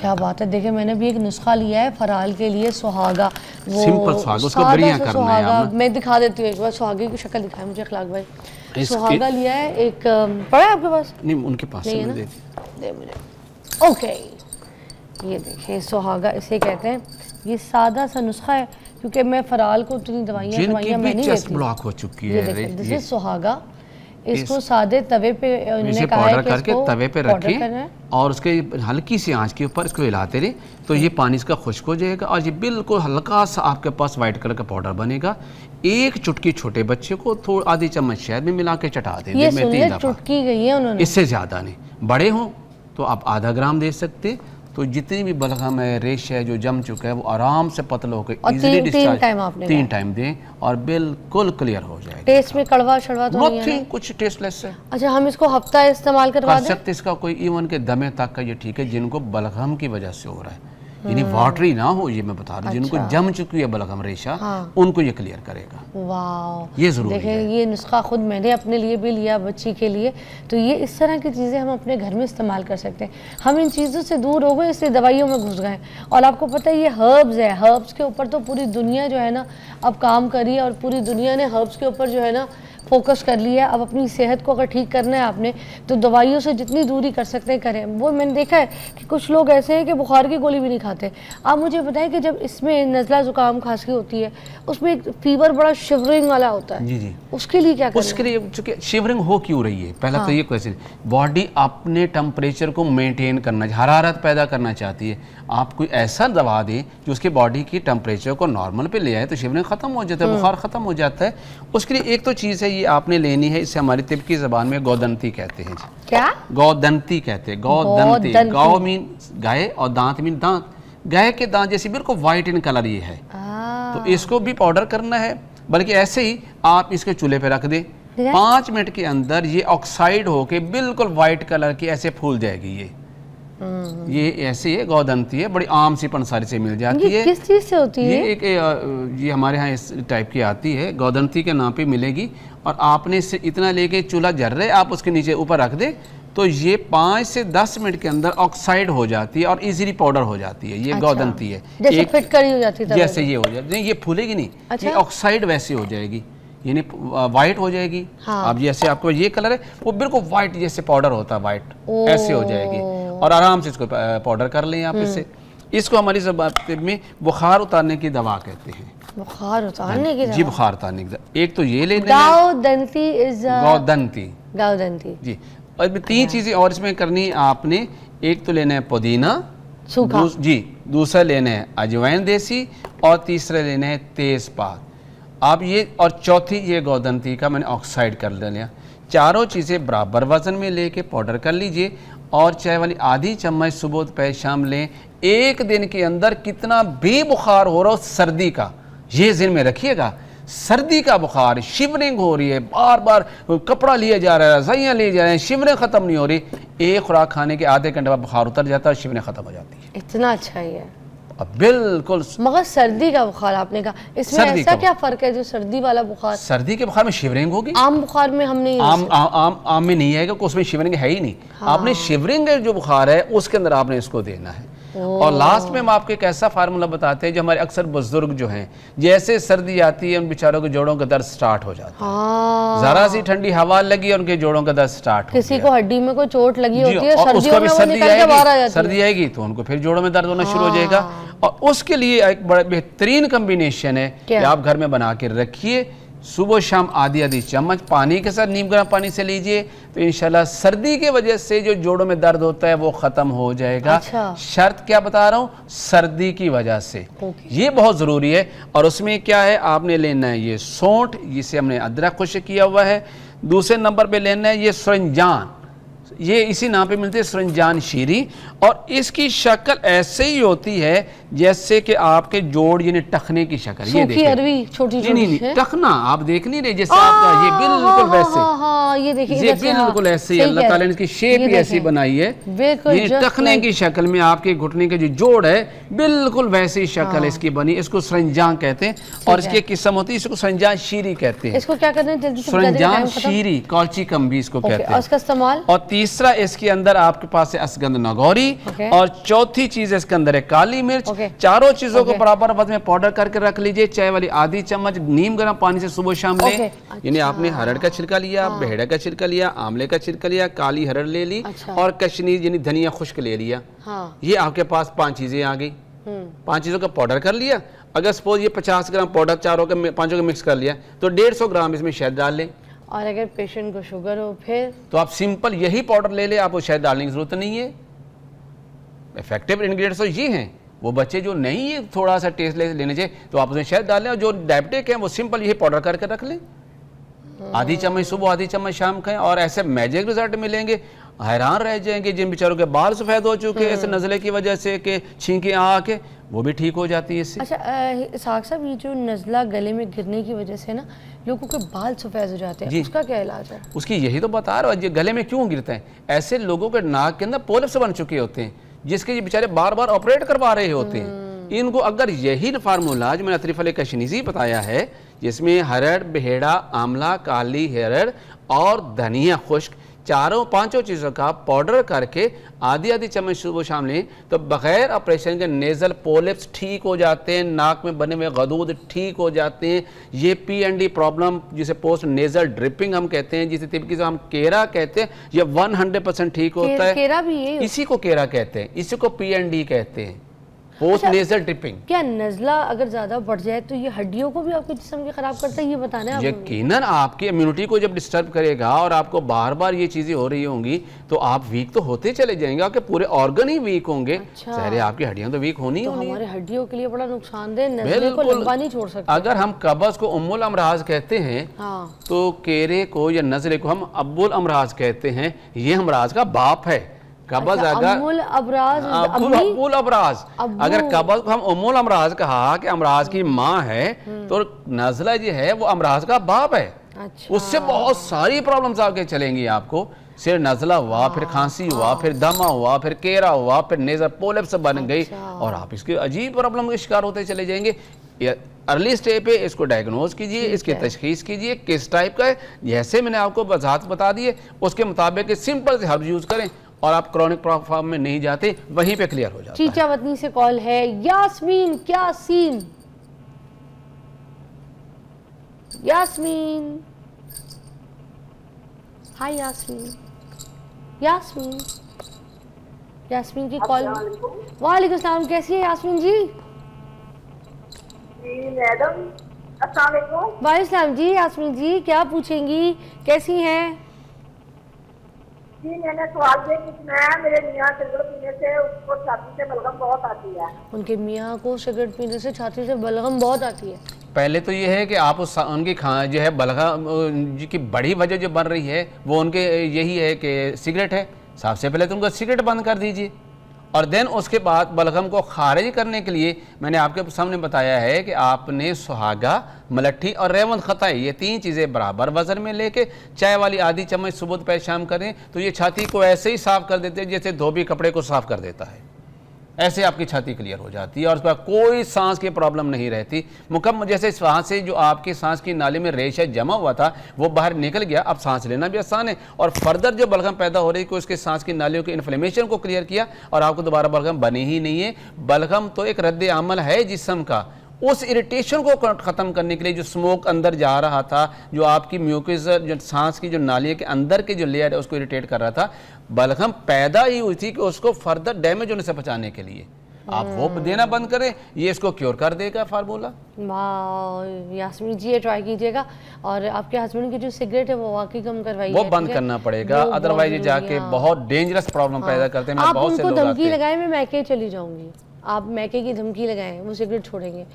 क्या बात है। देखिए मैंने भी एक नुस्खा लिया है फराल के लिए, सुहागा, वो सिंपल सुहागा, उसको बढ़िया करना है आपने। मैं दिखा देती हूँ एक बार, सुहागे की शक्ल दिखाए मुझे अखलाक भाई। सुहागा लिया है एक, पड़ा है आपके पास? नहीं, उनके पास नहीं है ना, दे मुझे। ओके, ये देखिए सुहागा इसे कहते हैं। ये सादा सा नुस्खा है, क्योंकि मैं फराल को उतनी दवाइयाँ मैं नहीं लेती। ब्लॉक हो चुकी है, ये देखिए सुहागा, इसको सादे तवे पे उन्होंने कहा है कि करके तवे पे रखें और उसके हल्की सी आंच के ऊपर इसको हिलाते रहे, तो ये पानी इसका खुश्क हो जाएगा और ये बिल्कुल हल्का सा आपके पास वाइट कलर का पाउडर बनेगा। एक चुटकी छोटे बच्चे को थोड़ा आधी चम्मच शहद में मिला के चटा दें। ये चुटकी गई है उन्होंने, इससे ज़्यादा नहीं। बड़े हों तो आप आधा ग्राम दे सकते। तो जितनी भी बलगम है, रेश है जो जम चुका है, वो आराम से पतला होकर इजीली डिस्चार्ज 3 टाइम दें और बिल्कुल क्लियर हो जाएगा। टेस्ट में कड़वा शड़वा तो नहीं है? कुछ टेस्टलेस है। अच्छा, हम इसको हफ्ता इस्तेमाल करवा सकते, इसका कोई इवन के दमे तक का ये ठीक है जिनको बलगम की वजह से हो रहा है, यानी वाटरी ना हो, ये मैं बता रहा हूँ। जिनको जम चुकी है बलगम रेशा, उनको ये क्लियर करेगा। वाह, ये जरूर देखिए ये नुस्खा खुद मैंने अपने लिए भी लिया, बच्ची के लिए। तो ये इस तरह की चीज़ें हम अपने घर में इस्तेमाल कर सकते हैं। हम इन चीज़ों से दूर हो गए, इसलिए दवाइयों में घुस गए। और आपको पता है ये हर्ब्स है, हर्ब्स के ऊपर तो पूरी दुनिया जो है ना अब काम कर रही है, और पूरी दुनिया ने हर्ब्स के ऊपर जो है ना फोकस कर लिया। अब अपनी सेहत को अगर ठीक करना है आपने, तो दवाइयों से जितनी दूरी कर सकते हैं करें। वो मैंने देखा है कि कुछ लोग ऐसे हैं कि बुखार की गोली भी नहीं खाते। आप मुझे बताएं कि जब इसमें नज़ला ज़ुकाम खांसी होती है, उसमें एक फीवर बड़ा शिवरिंग वाला होता है, जी, उसके लिए क्या करें? उसके लिए चूंकि शिवरिंग हो क्यों रही है, पहला तो ये क्वेश्चन। बॉडी अपने टेम्परेचर को मेंटेन करना, हरारत पैदा करना चाहती है। आप कोई ऐसा दवा दें जो उसके बॉडी की टेम्परेचर को नॉर्मल पे ले आए, तो शिवरिंग ख़त्म हो जाता है, बुखार ख़त्म हो जाता है। उसके लिए एक तो चीज़ है, ये आपने लेनी है, इसे हमारी तिब की ज़बान में गौदंती कहते हैं। क्या? गौदंती कहते हैं। गौदंती, गौ मीन गाय और दांत मीन दांत। गाय के दांत जैसे बिल्कुल वाइट इन कलर ये है, तो इसको भी पाउडर करना है। बल्कि ऐसे ही आप इसके चूल्हे पे रख दें, 5 मिनट के अंदर ये ऑक्साइड होके बिल्कुल वाइट कलर की ऐसे फूल जाएगी। ये ऐसे है, गौदंती है, बड़ी आम सी पंसारी से मिल जाती है। किस चीज़ से होती है? ये हमारे यहाँ इस टाइप की आती है, गौदंती के नाम पे मिलेगी। और आपने इससे इतना लेके चूल्हा जल रहे, आप उसके नीचे ऊपर रख दे, तो ये 5 से 10 मिनट के अंदर ऑक्साइड हो जाती है और इजीली पाउडर हो जाती है। ये गौदंती है, जैसे फिटकरी हो जाती है, जैसे ये हो जाती है। ये फूलेगी नहीं, ये ऑक्साइड वैसे हो जाएगी, यानी वाइट हो जाएगी। अब जैसे आपको ये कलर है, वो बिल्कुल वाइट जैसे पाउडर होता है, वाइट ऐसे हो जाएगी। और आराम से इसको पाउडर कर लें आप इससे। इसको हमारी ज़बान में बुखार उतारने की दवा कहते हैं। बुखार उतारने की दवा? जी, बुखार उतारने की दवा। एक तो ये लेना, गौदंती इज गौदंती जी। और 3 चीज़ें और इसमें करनी है आपने। एक तो लेना है पुदीना सूखा, जी, दूसरा लेना है अजवाइन देसी, और तीसरा लेना है तेज़पात। आप ये, और चौथी ये गौदंती का मैंने ऑक्साइड कर लिया। चारों चीज़ें बराबर वजन में लेके पाउडर कर लीजिए, और चाय वाली आधी चम्मच सुबह दोपहर शाम लें। एक दिन के अंदर कितना भी बुखार हो रहा हो सर्दी का, ये ज़हन में रखिएगा। सर्दी का बुखार, शिवरिंग हो रही है, बार बार कपड़ा लिया जा रहा है, रज़ाइयाँ लिए जा रहे हैं, शिवरिंग ख़त्म नहीं हो रही, एक खुराक खाने के आधे घंटे बाद बुखार उतर जाता है और शिवरिंग ख़त्म हो जाती है। इतना अच्छा ही है। बिल्कुल। मगर सर्दी का बुखार आपने कहा, इसमें ऐसा क्या फर्क है? जो सर्दी वाला बुखार, सर्दी के बुखार में शिवरिंग होगी, आम बुखार में हम नहीं, आम में नहीं आएगा, उसमें शिवरिंग है ही नहीं। आपने शिवरिंग जो बुखार है उसके अंदर आपने इसको देना है। और लास्ट में हम आपको एक ऐसा फार्मूला बताते हैं जो हमारे अक्सर बुजुर्ग जो हैं, जैसे सर्दी आती है उन बेचारों के जोड़ों का दर्द स्टार्ट हो जाता है। जरा सी ठंडी हवा लगी उनके जोड़ों का दर्द स्टार्ट हो गया। किसी को हड्डी में कोई चोट लगी होती है, सर्दी आएगी तो उनको फिर जोड़ों में दर्द होना शुरू हो जाएगा। और उसके लिए एक बड़ा बेहतरीन कम्बिनेशन है कि आप घर में बना के रखिए। सुबह शाम आधी आधी चम्मच पानी के साथ नीम गर्म पानी से लीजिए, तो इंशाल्लाह सर्दी के वजह से जो जोड़ों में दर्द होता है वो ख़त्म हो जाएगा। अच्छा। शर्त क्या बता रहा हूँ, सर्दी की वजह से ये बहुत ज़रूरी है। और उसमें क्या है, आपने लेना है ये सौंठ, जिसे हमने अदरक खुश्क किया हुआ है। दूसरे नंबर पे लेना है ये सरंजान, ये इसी नाम पे मिलती है, सरंजान शीरी। और इसकी शक्ल ऐसे ही होती है जैसे कि आपके जोड़, यानी टखने की शक्ल। ये देखिए, अरवी छोटी छोटी नहीं, टखना आप देख नहीं रहे, जैसे आपका ये बिल्कुल वैसे, ये देखिए, ये बिल्कुल ऐसे ही अल्लाह ताला ने इसकी शेप ही ऐसी बनाई है। ये टखने की शक्ल में आपके घुटने के जो जोड़ है बिल्कुल वैसे ही शक्ल इसकी बनी। इसको सरंजान कहते हैं। और इसकी एक किस्म होती है, इसको सरंजान शीरी कहते हैं। इसको क्या कहते हैं? सरंजान शीरी, कौची कम भी इसको कहते हैं। इसका इस्तेमाल। और तीसरा इसके अंदर आपके पास है असगंध नगौरी, Okay. और चौथी चीज इसके अंदर है काली मिर्च। Okay. चारों चीजों को Okay. बराबर वजन में पाउडर करके रख लीजिए। चाय वाली आधी चम्मच नीम गर्म पानी से सुबह शाम लें। Okay. यानी आपने अच्छा। हरड़ का छिलका लिया, भेड़ा का छिलका लिया, आंवले का छिलका लिया, काली हरड़ ले ली, अच्छा। और कश्मीर यानी धनिया खुश्क ले लिया। हाँ। ये आपके पास 5 चीजें आ गई। 5 चीजों का पाउडर कर लिया। अगर सपोज ये 50 ग्राम पाउडर चारों का पांचों का मिक्स कर लिया तो 150 ग्राम इसमें शहद डाल लें। और अगर पेशेंट को शुगर हो फिर तो आप सिंपल यही पाउडर ले ले, आपको शहद डालने की जरूरत नहीं है। इफेक्टिव इंग्रेडिएंट्स तो ये हैं। वो बच्चे जो नहीं है थोड़ा सा टेस्ट लेने चाहिए तो आप उसमें शहद डाल लें, और जो डायबिटिक हैं वो सिंपल यही पाउडर करके रख लें। आधी चम्मच सुबह, आधी चम्मच शाम खाएं, और ऐसे मैजिक रिजल्ट मिलेंगे। हैरान रह जाएंगे जिन बेचारों के बाल सफेद हो चुके हैं ऐसे नज़ले की वजह से कि छींकें आके, वो भी ठीक हो जाती है इससे। अच्छा साग साहब, ये जो नज़ला गले में गिरने की वजह से ना लोगों के बाल सफ़ेद हो जाते हैं, उसका क्या इलाज है? उसकी यही तो बता रहा हूँ, गले में क्यों गिरते हैं। ऐसे लोगों के नाक के अंदर पोलिप्स बन चुके होते हैं जिसके ये बेचारे बार बार ऑपरेट करवा रहे होते हैं। इनको अगर यही फार्मूला जो मैंने अतरीफ अली कशनीज़ी बताया है, जिसमें हरड़, बेहड़ा, आंवला, काली हरड़ और धनिया खुश्क, चारों पांचों चीज़ों का पाउडर करके आधी आधी चम्मच सुबह शाम लें, तो बगैर ऑपरेशन के नेज़ल पोलिप्स ठीक हो जाते हैं, नाक में बने हुए गदूद ठीक हो जाते हैं। ये PND प्रॉब्लम जिसे पोस्ट नेज़ल ड्रिपिंग हम कहते हैं, जिसे तिब्बती से हम केरा कहते हैं, ये 100% ठीक होता है। केरा भी ये इसी को केरा कहते हैं, इसी को PND कहते हैं, पोस्ट नेज़ल ड्रिपिंग। क्या नज़ला अगर ज़्यादा बढ़ जाए तो ये हड्डियों को भी आपके जिस्म के ख़राब करता है, ये बताना है? यकीनन आपकी इम्यूनिटी को जब डिस्टर्ब करेगा और आपको बार बार ये चीज़ें हो रही होंगी तो आप वीक तो होते चले जाएंगे, आपके पूरे ऑर्गन ही वीक होंगे। अच्छा। सारे आपकी हड्डियां तो वीक होनी तो होनी हमारे हड्डियों के लिए बड़ा नुकसानदेह, नज़ले को बिल्कुल। लंबा नहीं छोड़ सकते। अगर हम कब्ज़ को उम्मुल अमराज कहते हैं, हाँ। तो केरे को या नज़ले को हम अब्बुल अमराज कहते हैं। ये अमराज का बाप है। कब्ज़ अगर अम्मुल अबराज, अब्बुल अमराज, अगर कब्ज़ को हम उम्मुल अमराज कहा कि अमराज की माँ है, तो नज़ला जो है वो अमराज का बाप है। अच्छा। उससे बहुत सारी प्रॉब्लम्स आगे चलेंगी आपको। सिर नज़ला हुआ, फिर खांसी हुआ, फिर दमा हुआ, फिर केरा हुआ, फिर नेज़ल पोलिप्स बन गई, और आप इसके अजीब प्रॉब्लम के शिकार होते चले जाएंगे। अर्ली स्टेज पे इसको डायग्नोज कीजिए, इसकी तशखीस कीजिए किस टाइप का है। जैसे मैंने आपको वजाहत बता दी है, उसके मुताबिक सिंपल से हर्ब यूज़ करें और आप क्रॉनिक प्रॉब्लम में नहीं जाते, वहीं पे क्लियर हो जाता है। चीचा वतनी से कॉल है। यास्मीन, क्या सीन? यास्मीन, हाय यास्मीन। यास्मीन, यास्मीन की कॉल। वालेकुम सलाम, कैसी है यास्मीन जी? जी मैडम, अस्सलाम वालेकुम। वालेकुम सलाम जी। यास्मीन जी क्या पूछेंगी, कैसी हैं? जी मैंने सवाल ये पूछना है, मेरे मियाँ सिगरेट पीने से उसको छाती से बलगम बहुत आती है। उनके मियाँ को सिगरेट पीने से छाती से बलगम बहुत आती है। पहले तो ये है कि आप उनकी जो है बलगम की बड़ी वजह जो बन रही है वो उनके यही है कि सिगरेट है। सबसे पहले तो उनको सिगरेट बंद कर दीजिए, और देन उसके बाद बलगम को खारिज करने के लिए मैंने आपके सामने बताया है कि आपने सुहागा, मलट्ठी और रेवंत खताई, ये 3 चीज़ें बराबर वजन में लेके चाय वाली आधी चम्मच सुबह दोपहर शाम करें, तो ये छाती को ऐसे ही साफ़ कर देते हैं जैसे धोबी कपड़े को साफ़ कर देता है। ऐसे आपकी छाती क्लियर हो जाती है और उसका कोई सांस की प्रॉब्लम नहीं रहती। मुकम्मल जैसे वहाँ से जो आपकी सांस की नाली में रेशा जमा हुआ था वो बाहर निकल गया, अब सांस लेना भी आसान है। और फर्दर जो बलगम पैदा हो रही है, उसके सांस की नालियों की इन्फ्लेमेशन को क्लियर किया और आपको दोबारा बलगम बनी ही नहीं है। बलगम तो एक रद्द अमल है जिस्म का, उस इरिटेशन को ख़त्म करने के लिए जो स्मोक अंदर जा रहा था, जो आपकी म्यूकस जो सांस की जो नाली के अंदर की जो लेयर है उसको इरिटेट कर रहा था, बलगम पैदा ही हुई थी कि उसको फर्दर डैमेज होने से बचाने के लिए। आप वो देना बंद करें, ये इसको क्योर कर देगा फार्मूला। वाह यास्मीन जी, ये ट्राई कीजिएगा। और आपके हस्बैंड की जो सिगरेट है वो वाकई कम करवाइए, वो बंद करना पड़ेगा, अदरवाइज जाके बहुत डेंजरस प्रॉब्लम पैदा करते हैं। आप उनको धमकी लगाए, मैं मैके चली जाऊंगी, आप मैके की धमकी लगाएं, वो सिगरेट छोड़ेंगे।